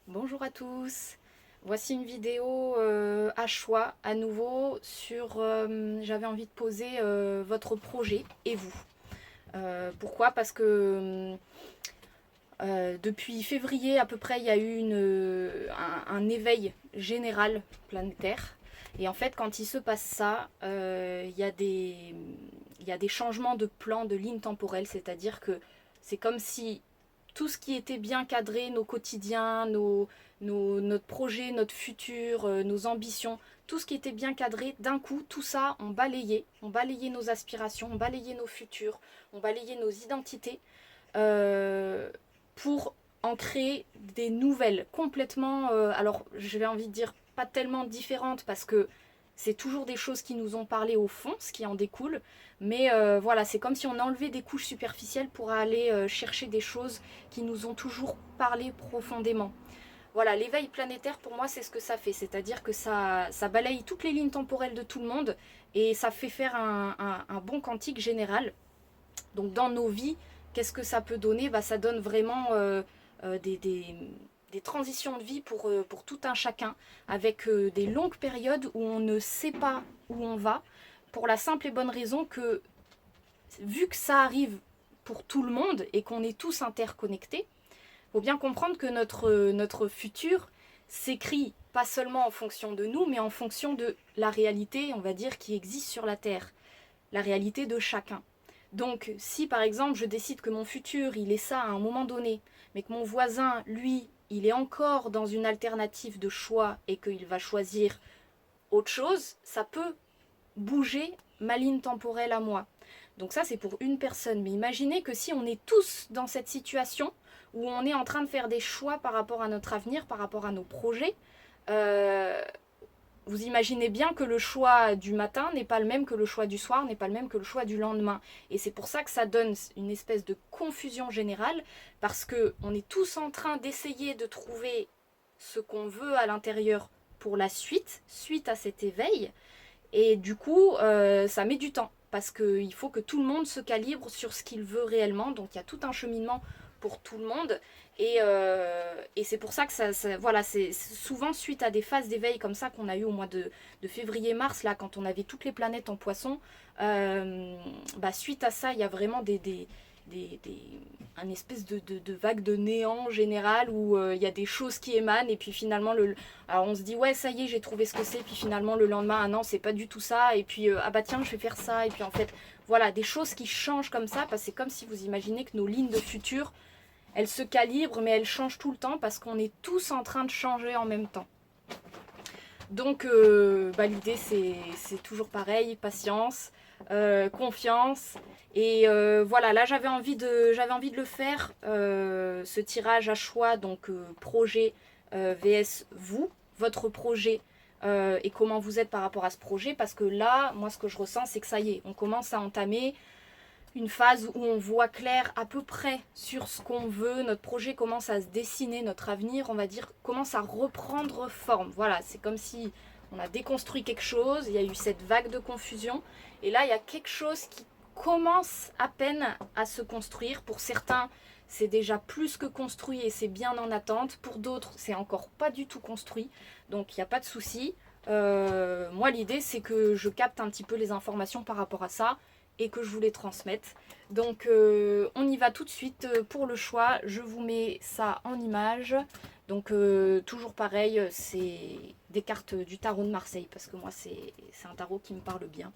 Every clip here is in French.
Bonjour à tous. Voici une vidéo à choix à nouveau sur j'avais envie de poser votre projet et vous. Pourquoi? Parce que depuis février à peu près, il y a eu un éveil général planétaire. Et en fait, quand il se passe ça, il y a des changements de plan, de ligne temporelle. C'est-à-dire que c'est comme si tout ce qui était bien cadré, nos quotidiens, notre projet, notre futur, nos ambitions, tout ce qui était bien cadré, d'un coup, tout ça, on balayait nos aspirations, on balayait nos futurs, on balayait nos identités. Euh, pour en créer des nouvelles complètement, alors j'avais envie de dire pas tellement différentes parce que c'est toujours des choses qui nous ont parlé au fond, ce qui en découle, mais voilà, c'est comme si on enlevait des couches superficielles pour aller chercher des choses qui nous ont toujours parlé profondément. Voilà, l'éveil planétaire pour moi c'est ce que ça fait, c'est-à-dire que ça balaye toutes les lignes temporelles de tout le monde et ça fait faire un bon quantique général. Donc dans nos vies, qu'est-ce que ça peut donner? Ça donne vraiment euh, des, des, des transitions de vie pour tout un chacun, avec des longues périodes où on ne sait pas où on va, pour la simple et bonne raison que, vu que ça arrive pour tout le monde et qu'on est tous interconnectés, il faut bien comprendre que notre futur s'écrit pas seulement en fonction de nous, mais en fonction de la réalité, on va dire, qui existe sur la Terre, la réalité de chacun. Donc, si par exemple je décide que mon futur il est ça à un moment donné, mais que mon voisin, lui, il est encore dans une alternative de choix et qu'il va choisir autre chose, ça peut bouger ma ligne temporelle à moi. Donc ça c'est pour une personne. Mais imaginez que si on est tous dans cette situation où on est en train de faire des choix par rapport à notre avenir, par rapport à nos projets, euh, vous imaginez bien que le choix du matin n'est pas le même que le choix du soir, n'est pas le même que le choix du lendemain. Et c'est pour ça que ça donne une espèce de confusion générale, parce qu'on est tous en train d'essayer de trouver ce qu'on veut à l'intérieur pour la suite, suite à cet éveil. Et du coup, ça met du temps, parce qu'il faut que tout le monde se calibre sur ce qu'il veut réellement. Donc il y a tout un cheminement pour tout le monde. Et c'est pour ça que voilà, c'est souvent suite à des phases d'éveil comme ça qu'on a eu au mois de février-mars, là, quand on avait toutes les planètes en poisson. Suite à ça, il y a vraiment des, des, un espèce de vague de néant général où il y a des choses qui émanent et puis finalement alors on se dit ouais ça y est j'ai trouvé ce que c'est, puis finalement le lendemain ah non c'est pas du tout ça, et puis ah bah tiens je vais faire ça, et puis en fait voilà des choses qui changent comme ça, parce que c'est comme si vous imaginez que nos lignes de futur elles se calibrent mais elles changent tout le temps parce qu'on est tous en train de changer en même temps. Donc l'idée c'est toujours pareil, patience, confiance. Et voilà, là j'avais envie de le faire, ce tirage à choix, donc projet vs vous, votre projet et comment vous êtes par rapport à ce projet. Parce que là, moi ce que je ressens c'est que ça y est, on commence à entamer une phase où on voit clair à peu près sur ce qu'on veut, notre projet commence à se dessiner, notre avenir, on va dire, commence à reprendre forme. Voilà, c'est comme si on a déconstruit quelque chose, il y a eu cette vague de confusion, et là il y a quelque chose qui commence à peine à se construire. Pour certains, c'est déjà plus que construit et c'est bien en attente. Pour d'autres, c'est encore pas du tout construit, donc il n'y a pas de souci. Moi, l'idée, c'est que je capte un petit peu les informations par rapport à ça et que je vous les transmette. Donc on y va tout de suite pour le choix. Je vous mets ça en image. Donc toujours pareil, c'est des cartes du tarot de Marseille, parce que moi c'est un tarot qui me parle bien.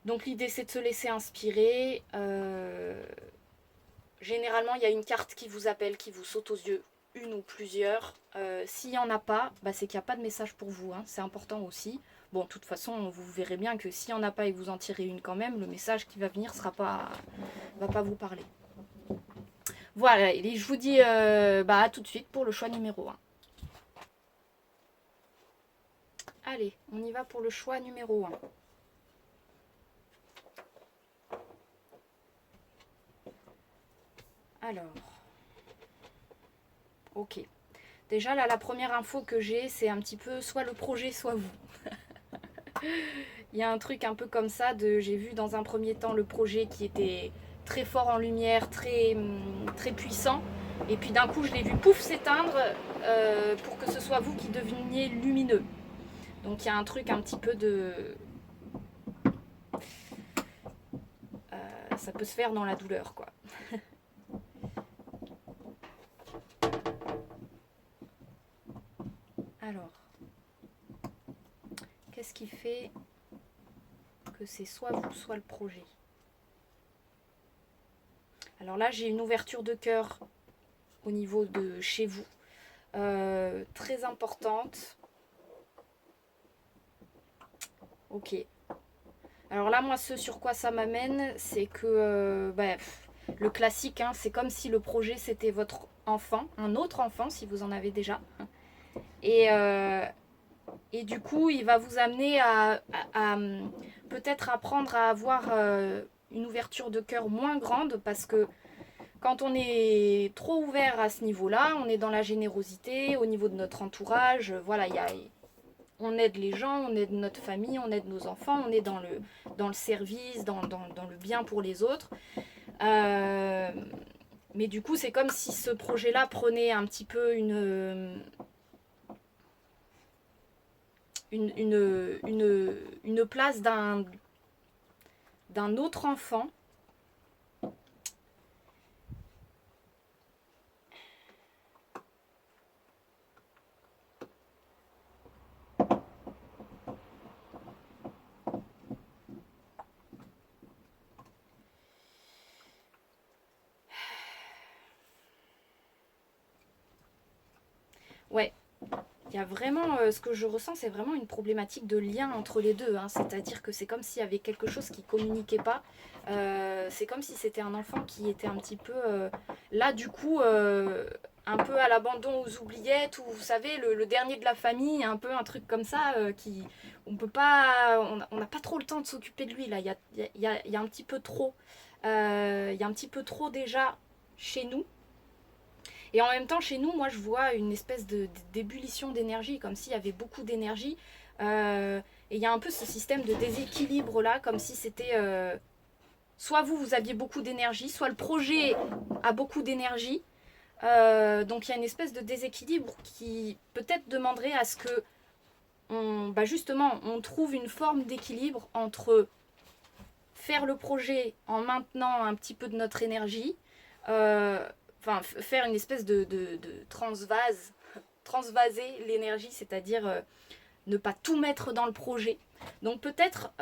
Donc l'idée c'est de se laisser inspirer. Généralement il y a une carte qui vous appelle, qui vous saute aux yeux, une ou plusieurs. S'il n'y en a pas, c'est qu'il n'y a pas de message pour vous, hein. C'est important aussi. Bon, de toute façon, vous verrez bien que s'il n'y en a pas et que vous en tirez une quand même, le message qui va venir va pas vous parler. Voilà, et je vous dis à tout de suite pour le choix numéro 1. Allez, on y va pour le choix numéro 1. Alors, ok. Déjà là, la première info que j'ai, c'est un petit peu soit le projet, soit vous. Il y a un truc un peu comme ça, j'ai vu dans un premier temps le projet qui était très fort en lumière, très puissant. Et puis d'un coup, je l'ai vu pouf s'éteindre pour que ce soit vous qui deveniez lumineux. Donc il y a un truc un petit peu de... ça peut se faire dans la douleur, quoi. Alors, qu'est-ce qui fait que c'est soit vous, soit le projet? Alors là, j'ai une ouverture de cœur au niveau de chez vous, très importante. Ok. Alors là, moi, ce sur quoi ça m'amène, c'est que le classique, hein, c'est comme si le projet, c'était votre enfant, un autre enfant, si vous en avez déjà. Et du coup, il va vous amener à peut-être apprendre à avoir une ouverture de cœur moins grande, parce que quand on est trop ouvert à ce niveau-là, on est dans la générosité, au niveau de notre entourage, voilà, on aide les gens, on aide notre famille, on aide nos enfants, on est dans le service, dans le bien pour les autres. Mais du coup, c'est comme si ce projet-là prenait un petit peu une place d'un autre enfant. Ouais, il y a vraiment, ce que je ressens, c'est vraiment une problématique de lien entre les deux, hein. C'est-à-dire que c'est comme s'il y avait quelque chose qui ne communiquait pas. C'est comme si c'était un enfant qui était un petit peu là, du coup, un peu à l'abandon, aux oubliettes, ou vous savez, le dernier de la famille, un peu un truc comme ça, qui on peut pas, on n'a pas trop le temps de s'occuper de lui là. Il y a un petit peu trop, il y a un petit peu trop déjà chez nous. Et en même temps, chez nous, moi, je vois une espèce d'ébullition d'énergie, comme s'il y avait beaucoup d'énergie. Et il y a un peu ce système de déséquilibre-là, comme si c'était... soit vous aviez beaucoup d'énergie, soit le projet a beaucoup d'énergie. Donc il y a une espèce de déséquilibre qui peut-être demanderait à ce que, justement, on trouve une forme d'équilibre entre faire le projet en maintenant un petit peu de notre énergie, faire une espèce de transvaser l'énergie, c'est-à-dire ne pas tout mettre dans le projet. Donc peut-être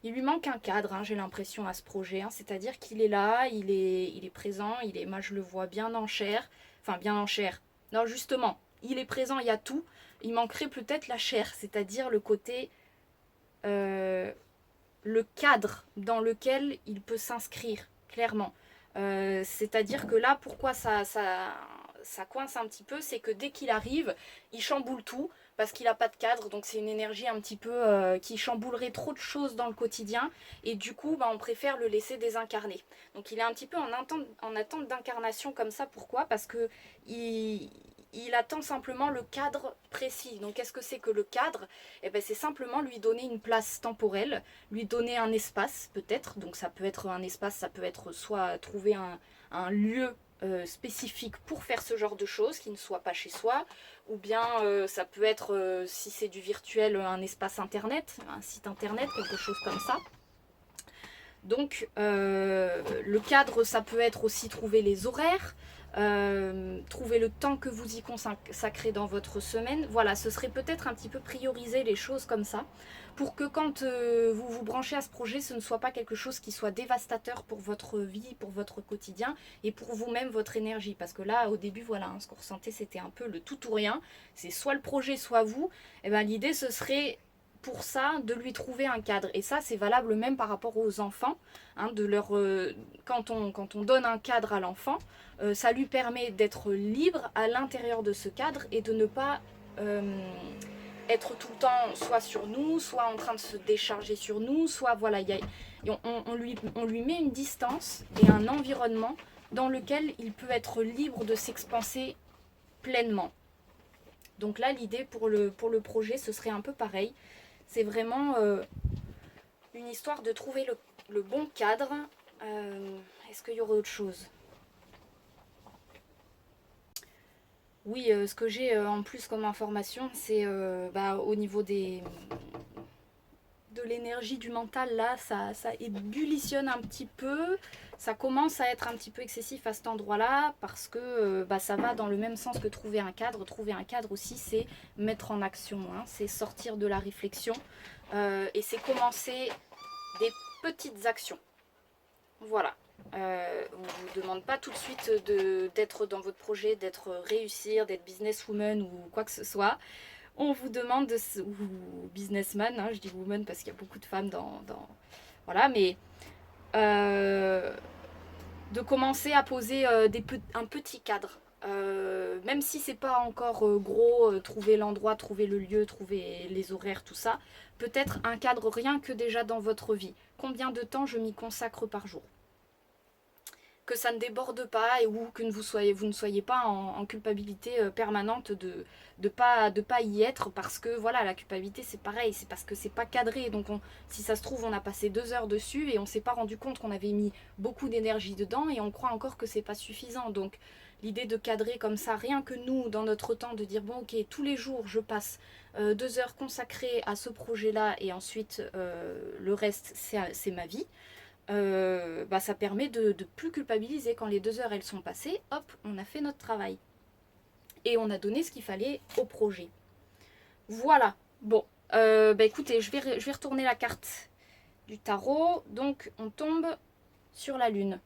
il lui manque un cadre, hein, j'ai l'impression, à ce projet, hein. C'est-à-dire qu'il est là, il est présent, moi je le vois bien en chair, enfin bien en chair. Non, justement, il est présent, il y a tout. Il manquerait peut-être la chair, c'est-à-dire le côté le cadre dans lequel il peut s'inscrire, clairement. C'est-à-dire que là, pourquoi ça coince un petit peu, c'est que dès qu'il arrive, il chamboule tout, parce qu'il n'a pas de cadre, donc c'est une énergie un petit peu qui chamboulerait trop de choses dans le quotidien, et du coup, on préfère le laisser désincarner. Donc il est un petit peu en attente d'incarnation comme ça, pourquoi? Parce que il attend simplement le cadre précis. Donc qu'est-ce que c'est que le cadre? C'est simplement lui donner une place temporelle, lui donner un espace peut-être. Donc ça peut être un espace, ça peut être soit trouver un lieu spécifique pour faire ce genre de choses qui ne soit pas chez soi, ou bien ça peut être, si c'est du virtuel, un espace internet, un site internet, quelque chose comme ça. Donc le cadre, ça peut être aussi trouver les horaires, trouver le temps que vous y consacrez dans votre semaine. Voilà, ce serait peut-être un petit peu prioriser les choses comme ça, pour que quand vous vous branchez à ce projet, ce ne soit pas quelque chose qui soit dévastateur pour votre vie, pour votre quotidien, et pour vous-même, votre énergie. Parce que là, au début, voilà, hein, ce qu'on ressentait, c'était un peu le tout ou rien. C'est soit le projet, soit vous. Et l'idée, ce serait pour ça de lui trouver un cadre. Et ça, c'est valable même par rapport aux enfants, hein, quand on donne un cadre à l'enfant, ça lui permet d'être libre à l'intérieur de ce cadre et de ne pas être tout le temps soit sur nous, soit en train de se décharger sur nous, soit voilà, on lui met une distance et un environnement dans lequel il peut être libre de s'expanser pleinement. Donc là, l'idée pour le projet, ce serait un peu pareil. C'est vraiment une histoire de trouver le bon cadre. Est-ce qu'il y aurait autre chose? Oui, ce que j'ai en plus comme information, c'est au niveau de l'énergie du mental, là, ça ébullitionne un petit peu. Ça commence à être un petit peu excessif à cet endroit-là parce que ça va dans le même sens que trouver un cadre. Trouver un cadre aussi, c'est mettre en action, hein, c'est sortir de la réflexion et c'est commencer des petites actions. Voilà. On ne vous demande pas tout de suite d'être dans votre projet, d'être réussir, d'être businesswoman ou quoi que ce soit. On vous demande, ou businessman, hein, je dis woman parce qu'il y a beaucoup de femmes voilà, mais de commencer à poser un petit cadre. Même si c'est pas encore gros, trouver l'endroit, trouver le lieu, trouver les horaires, tout ça, peut-être un cadre rien que déjà dans votre vie. Combien de temps je m'y consacre par jour? Que ça ne déborde pas ou que vous ne soyez pas en culpabilité permanente de pas y être parce que voilà, la culpabilité c'est pareil, c'est parce que c'est pas cadré. Donc si ça se trouve, on a passé 2 heures dessus et on s'est pas rendu compte qu'on avait mis beaucoup d'énergie dedans et on croit encore que c'est pas suffisant. Donc l'idée de cadrer comme ça, rien que nous dans notre temps, de dire bon ok, tous les jours je passe 2 heures consacrées à ce projet là et ensuite le reste c'est ma vie. Ça permet de plus culpabiliser quand les 2 heures elles sont passées, hop, on a fait notre travail. Et on a donné ce qu'il fallait au projet. Voilà, bon, écoutez, je vais retourner la carte du tarot. Donc on tombe sur la lune.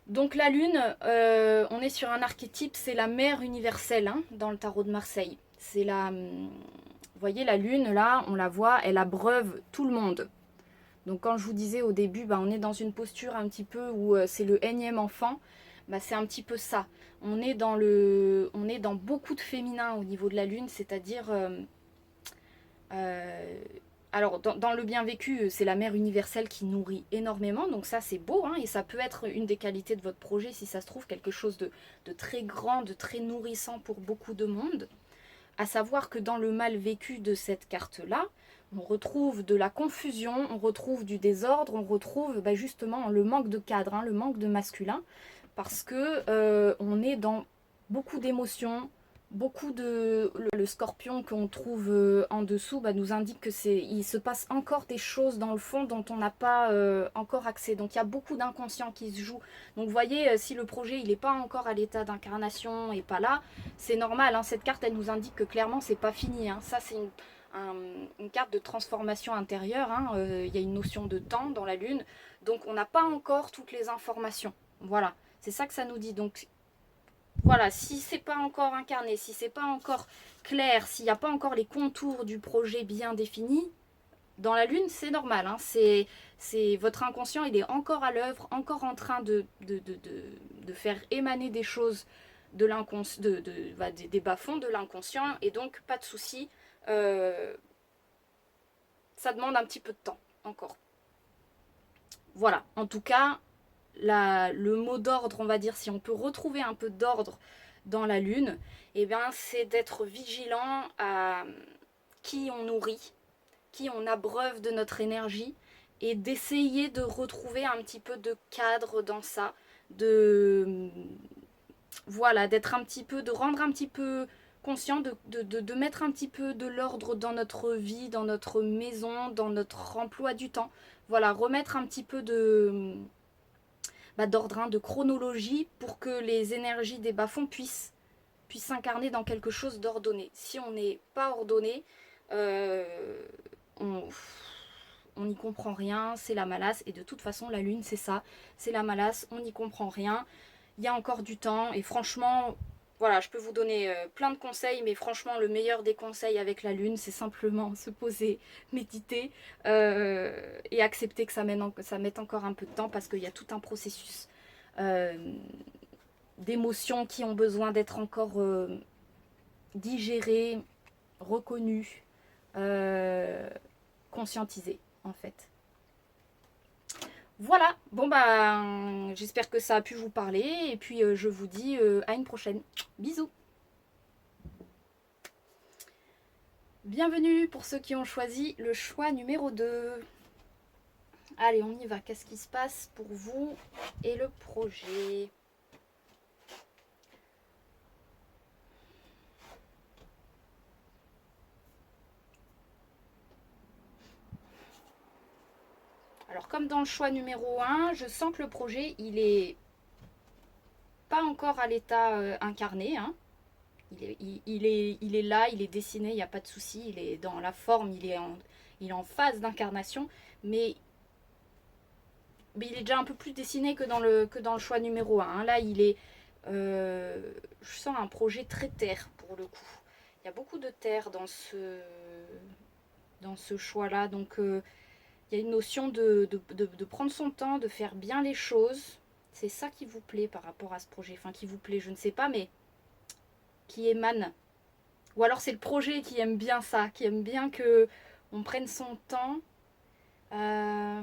Donc la lune, on est sur un archétype, c'est la mère universelle hein, dans le tarot de Marseille. C'est la... Vous voyez la lune là, on la voit, elle abreuve tout le monde. Donc quand je vous disais au début, on est dans une posture un petit peu où c'est le énième enfant, c'est un petit peu ça. On est dans beaucoup de féminin au niveau de la lune, c'est-à-dire... alors dans le bien vécu, c'est la mère universelle qui nourrit énormément, donc ça c'est beau, hein, et ça peut être une des qualités de votre projet si ça se trouve, quelque chose de très grand, de très nourrissant pour beaucoup de monde. À savoir que dans le mal vécu de cette carte-là, on retrouve de la confusion, on retrouve du désordre, on retrouve justement le manque de cadre, hein, le manque de masculin, parce que on est dans beaucoup d'émotions, beaucoup de... Le scorpion qu'on trouve en dessous nous indique que il se passe encore des choses dans le fond dont on n'a pas encore accès. Donc il y a beaucoup d'inconscient qui se joue. Donc vous voyez, si le projet il n'est pas encore à l'état d'incarnation et pas là, c'est normal. Hein, cette carte elle nous indique que clairement c'est pas fini. Hein. Ça c'est une carte de transformation intérieure. Hein. Il y a une notion de temps dans la lune. Donc on n'a pas encore toutes les informations. Voilà, c'est ça que ça nous dit. Donc voilà, si c'est pas encore incarné, si c'est pas encore clair, s'il n'y a pas encore les contours du projet bien définis, dans la lune, c'est normal. Hein, c'est votre inconscient, il est encore à l'œuvre, encore en train de faire émaner des choses de des bas-fonds de l'inconscient. Et donc, pas de souci, ça demande un petit peu de temps encore. Voilà, en tout cas, le mot d'ordre, on va dire, si on peut retrouver un peu d'ordre dans la lune, c'est d'être vigilant à qui on nourrit, qui on abreuve de notre énergie, et d'essayer de retrouver un petit peu de cadre dans ça, voilà, d'être un petit peu, de rendre un petit peu conscient, de mettre un petit peu de l'ordre dans notre vie, dans notre maison, dans notre emploi du temps. Voilà, remettre un petit peu d'ordre, hein, de chronologie pour que les énergies des bas-fonds puissent s'incarner dans quelque chose d'ordonné. Si on n'est pas ordonné, on n'y comprend rien, c'est la malasse, et de toute façon la lune c'est ça, c'est la malasse, on n'y comprend rien, il y a encore du temps, et franchement, voilà, je peux vous donner plein de conseils, mais franchement le meilleur des conseils avec la lune, c'est simplement se poser, méditer, et accepter que ça mette encore un peu de temps, parce qu'il y a tout un processus d'émotions qui ont besoin d'être encore digérées, reconnues, conscientisées en fait. Voilà, bon j'espère que ça a pu vous parler, et puis je vous dis à une prochaine. Bisous. Bienvenue pour ceux qui ont choisi le choix numéro 2. Allez, on y va. Qu'est-ce qui se passe pour vous et le projet? Alors, comme dans le choix numéro 1, je sens que le projet, il est pas encore à l'état incarné. Hein. Il est là, il est dessiné, il n'y a pas de souci. Il est dans la forme, il est en phase d'incarnation. Mais il est déjà un peu plus dessiné que dans le choix numéro 1. Hein. Là, je sens un projet très terre pour le coup. Il y a beaucoup de terre dans ce choix-là. Donc, il y a une notion de prendre son temps, de faire bien les choses. C'est ça qui vous plaît par rapport à ce projet. Enfin, qui vous plaît, je ne sais pas, mais qui émane. Ou alors c'est le projet qui aime bien ça, qui aime bien que on prenne son temps. Euh,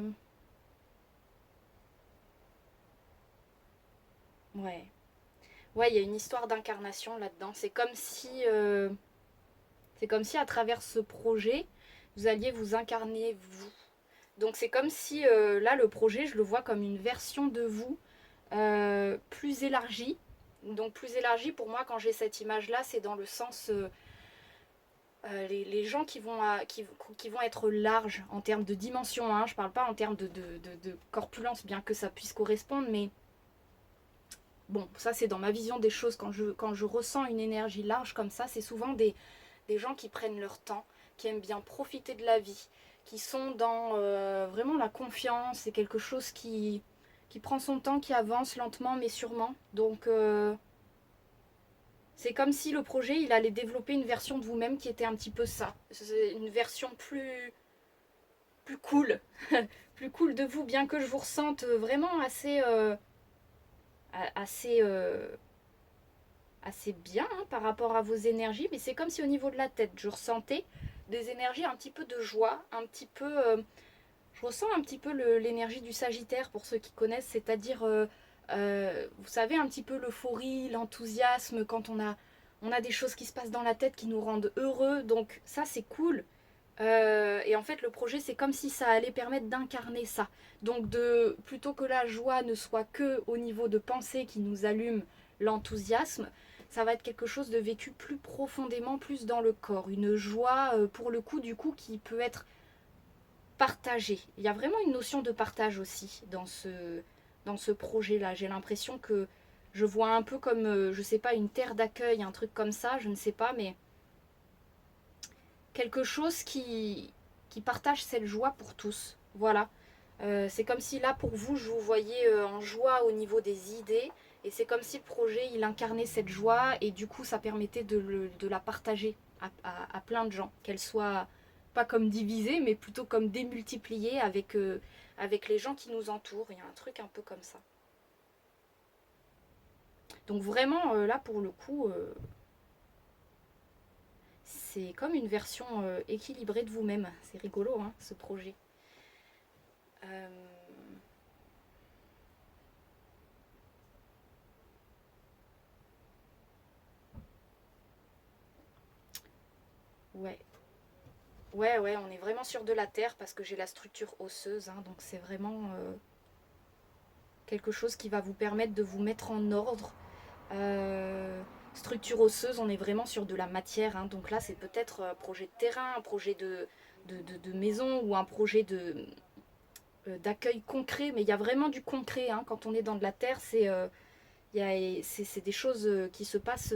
ouais. Ouais, il y a une histoire d'incarnation là-dedans. C'est comme si à travers ce projet, vous alliez vous incarner vous. Donc c'est comme si là le projet, je le vois comme une version de vous plus élargie. Donc plus élargie pour moi quand j'ai cette image-là, c'est dans le sens les gens qui vont être larges en termes de dimension. Hein. Je parle pas en termes de corpulence, bien que ça puisse correspondre, mais bon, ça c'est dans ma vision des choses. Quand je ressens une énergie large comme ça, c'est souvent des gens qui prennent leur temps, qui aiment bien profiter de la vie, qui sont dans vraiment la confiance. C'est quelque chose qui prend son temps, qui avance lentement mais sûrement. Donc c'est comme si le projet, il allait développer une version de vous-même qui était un petit peu ça. C'est une version plus cool. Plus cool de vous, bien que je vous ressente vraiment assez, assez bien hein, par rapport à vos énergies. Mais c'est comme si au niveau de la tête, je ressentais des énergies un petit peu de joie, un petit peu... je ressens un petit peu l'énergie du Sagittaire pour ceux qui connaissent, c'est-à-dire, vous savez, un petit peu l'euphorie, l'enthousiasme quand on a des choses qui se passent dans la tête qui nous rendent heureux. Donc ça, c'est cool. Et en fait, le projet, c'est comme si ça allait permettre d'incarner ça. Donc, plutôt que la joie ne soit que au niveau de pensée qui nous allume l'enthousiasme, ça va être quelque chose de vécu plus profondément, plus dans le corps. Une joie, pour le coup, du coup, qui peut être partagée. Il y a vraiment une notion de partage aussi dans ce projet-là. J'ai l'impression que je vois un peu comme, je sais pas, une terre d'accueil, un truc comme ça, je ne sais pas, mais quelque chose qui partage cette joie pour tous. Voilà. C'est comme si là, pour vous, je vous voyais en joie au niveau des idées. Et c'est comme si le projet, il incarnait cette joie. Et du coup, ça permettait de la partager à plein de gens. Qu'elle soit pas comme divisée, mais plutôt comme démultipliée avec les gens qui nous entourent. Il y a un truc un peu comme ça. Donc vraiment, là, pour le coup, c'est comme une version équilibrée de vous-même. C'est rigolo, hein, ce projet. Euh, ouais. Ouais, on est vraiment sur de la terre parce que j'ai la structure osseuse. Hein, donc c'est vraiment quelque chose qui va vous permettre de vous mettre en ordre. Euh, Structure osseuse, on est vraiment sur de la matière. Hein, donc là, c'est peut-être un projet de terrain, un projet de maison ou un projet d'accueil concret. Mais il y a vraiment du concret. Hein, quand on est dans de la terre, c'est des choses qui se passent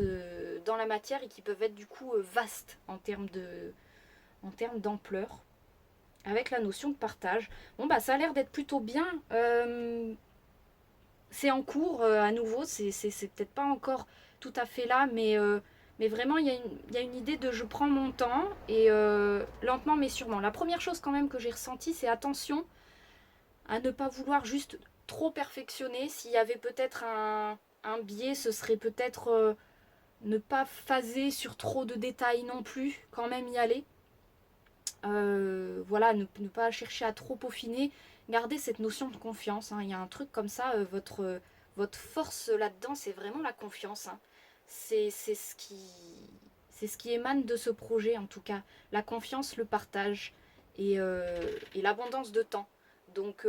dans la matière et qui peuvent être du coup vastes en termes d'ampleur, avec la notion de partage. Bon, bah, ça a l'air d'être plutôt bien. C'est en cours à nouveau, c'est peut-être pas encore tout à fait là, mais vraiment, il y a une idée de je prends mon temps et lentement mais sûrement. La première chose quand même que j'ai ressentie, c'est attention à ne pas vouloir juste trop perfectionner. S'il y avait peut-être un biais, ce serait peut-être ne pas phaser sur trop de détails non plus, quand même y aller. Voilà, ne pas chercher à trop peaufiner, garder cette notion de confiance. Hein. Il y a un truc comme ça, votre force là-dedans, c'est vraiment la confiance. Hein. C'est C'est ce qui émane de ce projet en tout cas. La confiance, le partage et l'abondance de temps. Donc,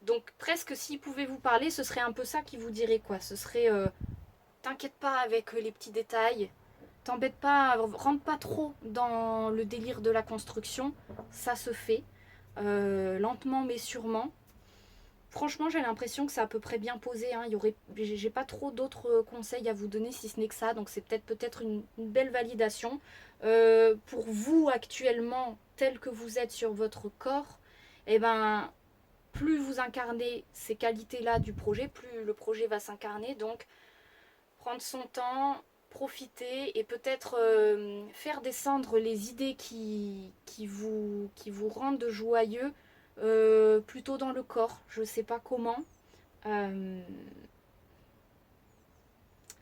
donc presque s'il pouvait vous parler, ce serait un peu ça qui vous dirait quoi. Ce serait t'inquiète pas avec les petits détails, t'embête pas, rentre pas trop dans le délire de la construction, ça se fait lentement mais sûrement. Franchement, j'ai l'impression que c'est à peu près bien posé. Hein. J'ai pas trop d'autres conseils à vous donner si ce n'est que ça. Donc c'est peut-être une belle validation. Pour vous actuellement, tel que vous êtes sur votre corps, eh ben, plus vous incarnez ces qualités-là du projet, plus le projet va s'incarner. Donc prendre son temps, profiter et peut-être faire descendre les idées qui vous rendent joyeux plutôt dans le corps. Je ne sais pas comment. Euh,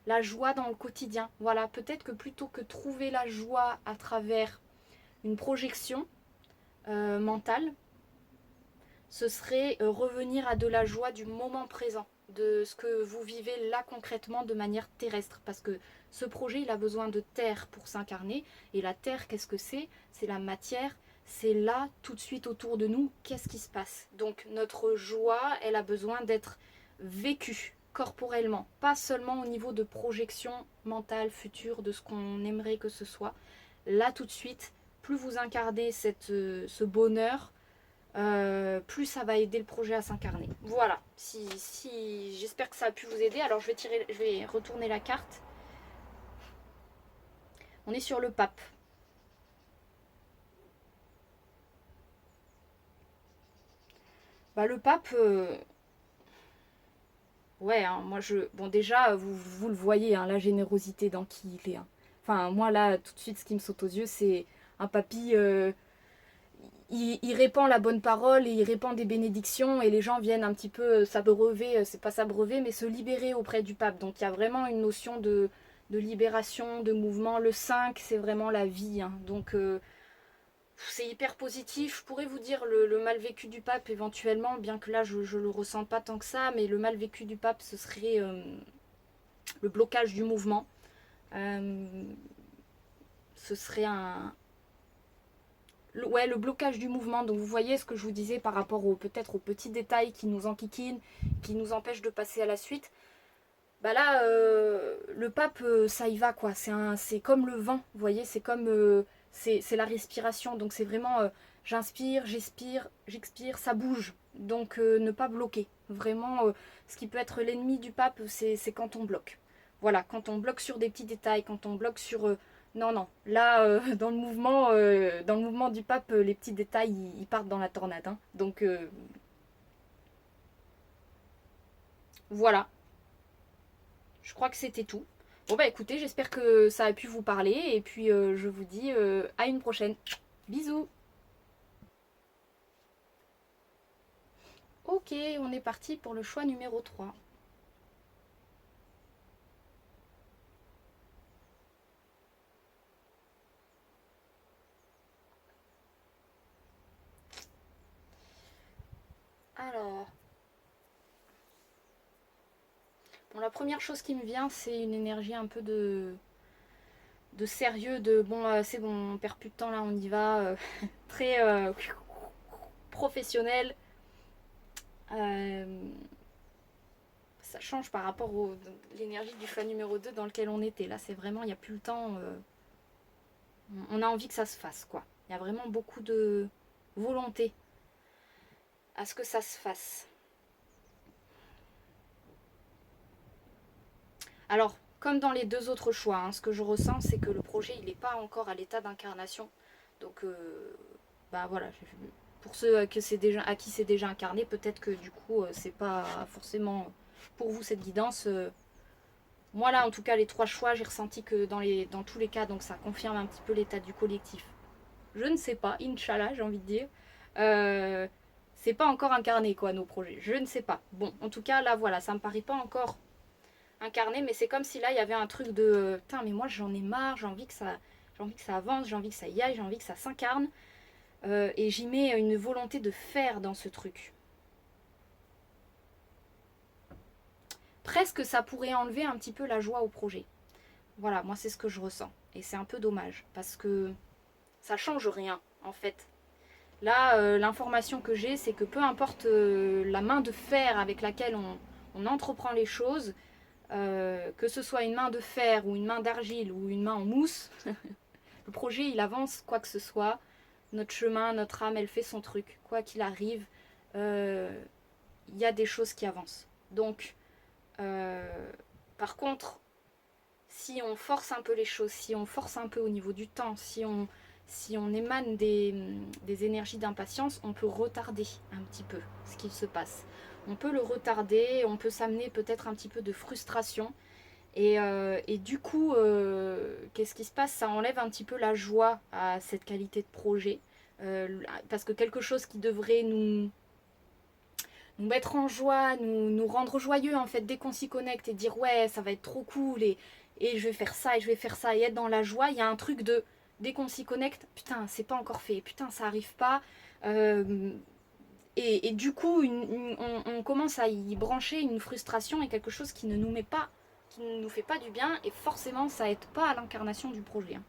la joie dans le quotidien. Voilà, peut-être que plutôt que trouver la joie à travers une projection mentale, ce serait revenir à de la joie du moment présent, de ce que vous vivez là concrètement de manière terrestre. Parce que ce projet, il a besoin de terre pour s'incarner. Et la terre, qu'est-ce que c'est? C'est la matière, c'est là, tout de suite autour de nous, qu'est-ce qui se passe? Donc notre joie, elle a besoin d'être vécue corporellement, pas seulement au niveau de projection mentale future de ce qu'on aimerait que ce soit. Là, tout de suite, plus vous incarnez ce bonheur, plus ça va aider le projet à s'incarner. Voilà, si j'espère que ça a pu vous aider. Alors je vais retourner la carte. On est sur le pape. Bah, le pape, ouais, hein, bon déjà vous le voyez, hein, la générosité dans qui il est. Hein. Enfin moi là tout de suite ce qui me saute aux yeux c'est un papy. Il répand la bonne parole et il répand des bénédictions et les gens viennent un petit peu s'abreuver, c'est pas s'abreuver, mais se libérer auprès du pape. Donc il y a vraiment une notion de libération, de mouvement. Le 5, c'est vraiment la vie. Hein. Donc c'est hyper positif. Je pourrais vous dire le mal vécu du pape éventuellement, bien que là je le ressens pas tant que ça, mais le mal vécu du pape, ce serait le blocage du mouvement. Ce serait le blocage du mouvement. Donc vous voyez ce que je vous disais par rapport peut-être aux petits détails qui nous enquiquinent, qui nous empêchent de passer à la suite. Bah là, le pape, ça y va quoi. C'est comme le vent, vous voyez, c'est comme c'est la respiration. Donc c'est vraiment j'inspire, j'expire, ça bouge. Donc ne pas bloquer. Vraiment, ce qui peut être l'ennemi du pape, c'est quand on bloque. Voilà, quand on bloque sur des petits détails, quand on bloque sur non, non. Là, dans le mouvement du pape, les petits détails, ils partent dans la tornade. Hein. Donc, voilà. Je crois que c'était tout. Bon, bah écoutez, j'espère que ça a pu vous parler. Et puis, je vous dis à une prochaine. Bisous. Ok, on est parti pour le choix numéro 3. Alors, bon, la première chose qui me vient, c'est une énergie un peu de sérieux, de bon, c'est bon, on perd plus de temps là, on y va. Très professionnel. Euh, ça change par rapport à l'énergie du choix numéro 2 dans lequel on était. Là, c'est vraiment, il n'y a plus le temps. On a envie que ça se fasse, quoi. Il y a vraiment beaucoup de volonté à ce que ça se fasse. Alors, comme dans les deux autres choix, hein, ce que je ressens, c'est que le projet, il n'est pas encore à l'état d'incarnation. Donc, bah voilà, pour ceux à qui c'est déjà incarné, peut-être que du coup, c'est pas forcément pour vous cette guidance. Moi là, en tout cas, les trois choix, j'ai ressenti que dans tous les cas, donc ça confirme un petit peu l'état du collectif. Je ne sais pas, Inch'Allah, j'ai envie de dire. Euh, c'est pas encore incarné, quoi, nos projets. Je ne sais pas. Bon, en tout cas, là, voilà, ça me paraît pas encore incarné, mais c'est comme si là, il y avait un truc de putain, mais moi, j'en ai marre, j'ai envie que ça avance, j'ai envie que ça y aille, j'ai envie que ça s'incarne. Et j'y mets une volonté de faire dans ce truc. presque ça pourrait enlever un petit peu la joie au projet. Voilà, moi c'est ce que je ressens. Et c'est un peu dommage, parce que ça change rien, en fait. Là, l'information que j'ai, c'est que peu importe la main de fer avec laquelle on entreprend les choses, que ce soit une main de fer ou une main d'argile ou une main en mousse, le projet il avance quoi que ce soit. Notre chemin, notre âme, elle fait son truc. Quoi qu'il arrive, il y a des choses qui avancent. Donc, par contre, si on force un peu les choses, si on force un peu au niveau du temps, si on émane des énergies d'impatience, on peut retarder un petit peu ce qu'il se passe. On peut le retarder, on peut s'amener peut-être un petit peu de frustration. Et du coup, qu'est-ce qui se passe? Ça enlève un petit peu la joie à cette qualité de projet. Parce que quelque chose qui devrait nous mettre en joie, nous rendre joyeux en fait dès qu'on s'y connecte et dire ouais ça va être trop cool et je vais faire ça et je vais faire ça et être dans la joie, il y a un truc de dès qu'on s'y connecte, putain c'est pas encore fait, putain ça arrive pas. Euh, et du coup on commence à y brancher une frustration et quelque chose qui ne nous met pas, qui ne nous fait pas du bien et forcément ça aide pas à l'incarnation du projet. Hein.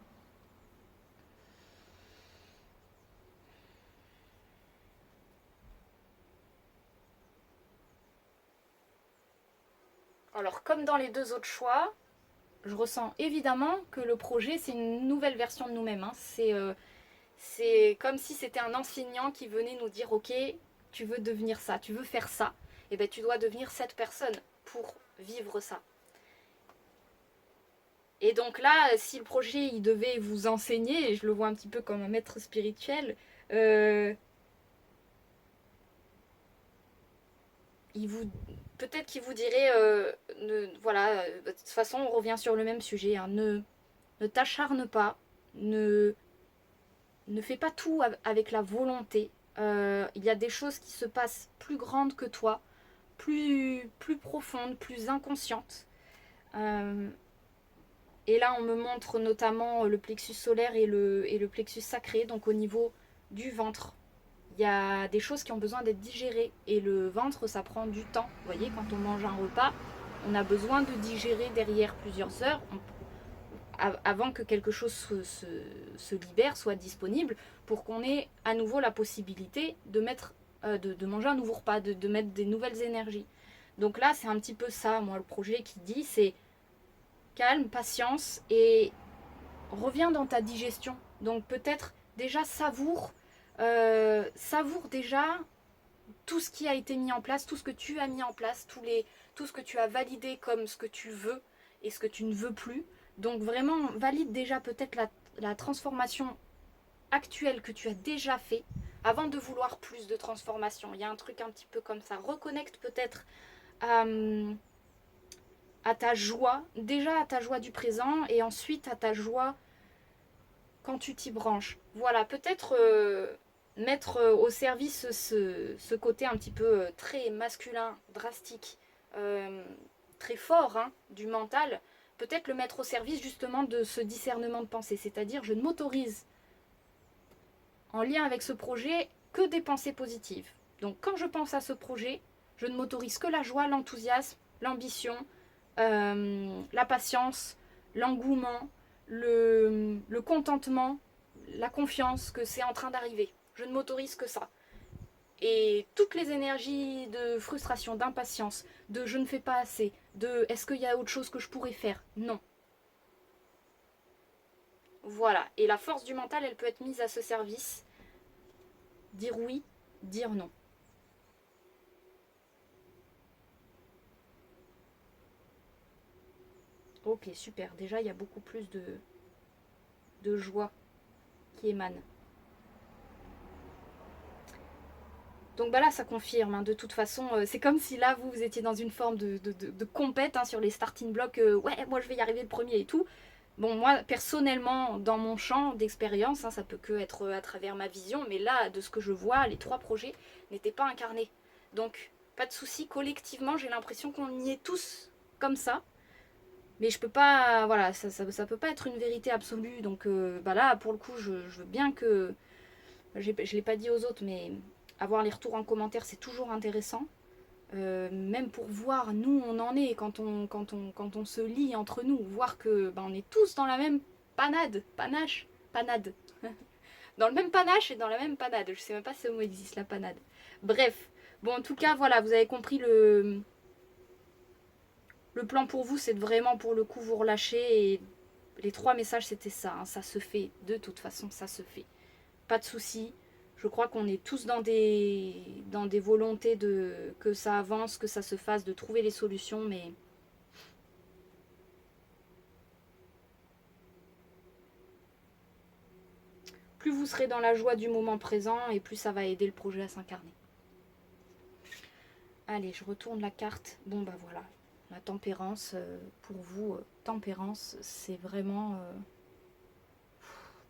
Alors comme dans les deux autres choix, je ressens évidemment que le projet, c'est une nouvelle version de nous-mêmes. Hein. C'est comme si c'était un enseignant qui venait nous dire, ok, tu veux devenir ça, tu veux faire ça, et ben tu dois devenir cette personne pour vivre ça. Et donc là, si le projet, il devait vous enseigner, et je le vois un petit peu comme un maître spirituel, euh, il vous, peut-être qu'il vous dirait, voilà, de toute façon, on revient sur le même sujet, hein, ne t'acharne pas, ne fais pas tout avec la volonté. Il y a des choses qui se passent plus grandes que toi, plus profondes, plus inconscientes. Euh, et là, on me montre notamment le plexus solaire et le plexus sacré, donc au niveau du ventre. Il y a des choses qui ont besoin d'être digérées. Et le ventre, ça prend du temps. Vous voyez, quand on mange un repas, on a besoin de digérer derrière plusieurs heures avant que quelque chose se libère, soit disponible, pour qu'on ait à nouveau la possibilité de manger un nouveau repas, de mettre des nouvelles énergies. Donc là, c'est un petit peu ça, moi, le projet qui dit, c'est calme, patience et reviens dans ta digestion. Donc peut-être déjà savoure déjà tout ce qui a été mis en place, tout ce que tu as mis en place, tout ce que tu as validé comme ce que tu veux et ce que tu ne veux plus. Donc vraiment, valide déjà peut-être la transformation actuelle que tu as déjà fait avant de vouloir plus de transformation. Il y a un truc un petit peu comme ça. Reconnecte peut-être à, à ta joie, déjà à ta joie du présent et ensuite à ta joie quand tu t'y branches. Voilà, peut-être mettre au service ce côté un petit peu très masculin, drastique, euh, très fort hein, du mental, peut-être le mettre au service justement de ce discernement de pensée. C'est-à-dire, je ne m'autorise en lien avec ce projet que des pensées positives. Donc quand je pense à ce projet, je ne m'autorise que la joie, l'enthousiasme, l'ambition, la patience, l'engouement, le contentement, la confiance que c'est en train d'arriver. Je ne m'autorise que ça. Et toutes les énergies de frustration, d'impatience, de je ne fais pas assez, de est-ce qu'il y a autre chose que je pourrais faire? Non. Voilà. Et la force du mental, elle peut être mise à ce service. Dire oui, dire non. Ok, super. Déjà, il y a beaucoup plus de joie qui émane. Donc bah là, ça confirme. Hein. De toute façon, c'est comme si là, vous étiez dans une forme de compète hein, sur les starting blocks. Ouais, moi, je vais y arriver le premier et tout. Bon, moi, personnellement, dans mon champ d'expérience, hein, ça peut que être à travers ma vision, mais là, de ce que je vois, les trois projets n'étaient pas incarnés. Donc, pas de souci, collectivement, j'ai l'impression qu'on y est tous comme ça. Mais je peux pas, voilà, ça peut pas être une vérité absolue. Donc bah là, pour le coup, je veux bien que, je l'ai pas dit aux autres, mais avoir les retours en commentaire, c'est toujours intéressant. même pour voir nous on en est quand on se lie entre nous, voir que ben, on est tous dans la même panade. Dans le même panache et dans la même panade. Je sais même pas si ce mot existe, la panade. Bref, bon en tout cas voilà, vous avez compris le plan pour vous, c'est vraiment pour le coup vous relâcher et les 3 messages c'était ça, hein, ça se fait, de toute façon ça se fait. Pas de soucis. Je crois qu'on est tous dans des volontés de que ça avance, que ça se fasse, de trouver les solutions, mais plus vous serez dans la joie du moment présent et plus ça va aider le projet à s'incarner. Allez, je retourne la carte. Bon bah voilà, la tempérance, pour vous, tempérance, c'est vraiment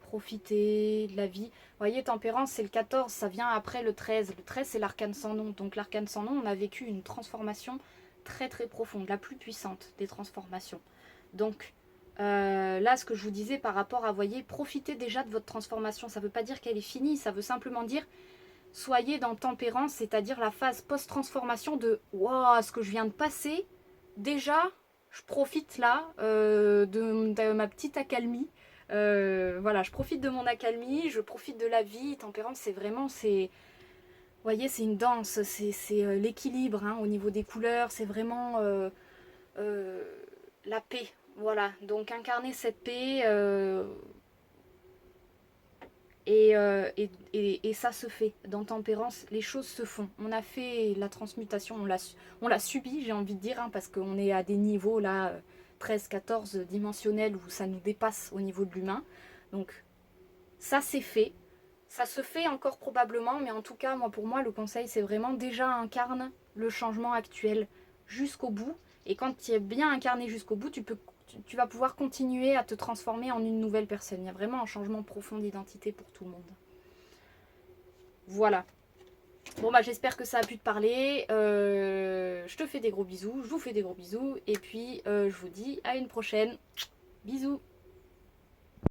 profiter de la vie. Vous voyez, tempérance, c'est le 14, ça vient après le 13. Le 13, c'est l'arcane sans nom. Donc l'arcane sans nom, on a vécu une transformation très très profonde, la plus puissante des transformations. Donc là, ce que je vous disais par rapport à, voyez, profitez déjà de votre transformation. Ça ne veut pas dire qu'elle est finie, ça veut simplement dire soyez dans tempérance, c'est-à-dire la phase post-transformation de « Waouh, ce que je viens de passer, déjà, je profite là de ma petite accalmie. Voilà, je profite de mon accalmie, je profite de la vie. Tempérance, c'est vraiment, vous voyez, c'est une danse, c'est l'équilibre hein, au niveau des couleurs, c'est vraiment la paix. Voilà, donc incarner cette paix et ça se fait. Dans tempérance, les choses se font. On a fait la transmutation, on l'a subi, j'ai envie de dire, hein, parce qu'on est à des niveaux là, 13, 14 dimensionnels où ça nous dépasse au niveau de l'humain. Donc ça c'est fait. Ça se fait encore probablement, mais en tout cas, moi pour moi, le conseil c'est vraiment déjà incarne le changement actuel jusqu'au bout. Et quand tu es bien incarné jusqu'au bout, tu vas pouvoir continuer à te transformer en une nouvelle personne. Il y a vraiment un changement profond d'identité pour tout le monde. Voilà. Bon bah j'espère que ça a pu te parler. Je te fais des gros bisous, je vous fais des gros bisous. Et puis je vous dis à une prochaine. Bisous.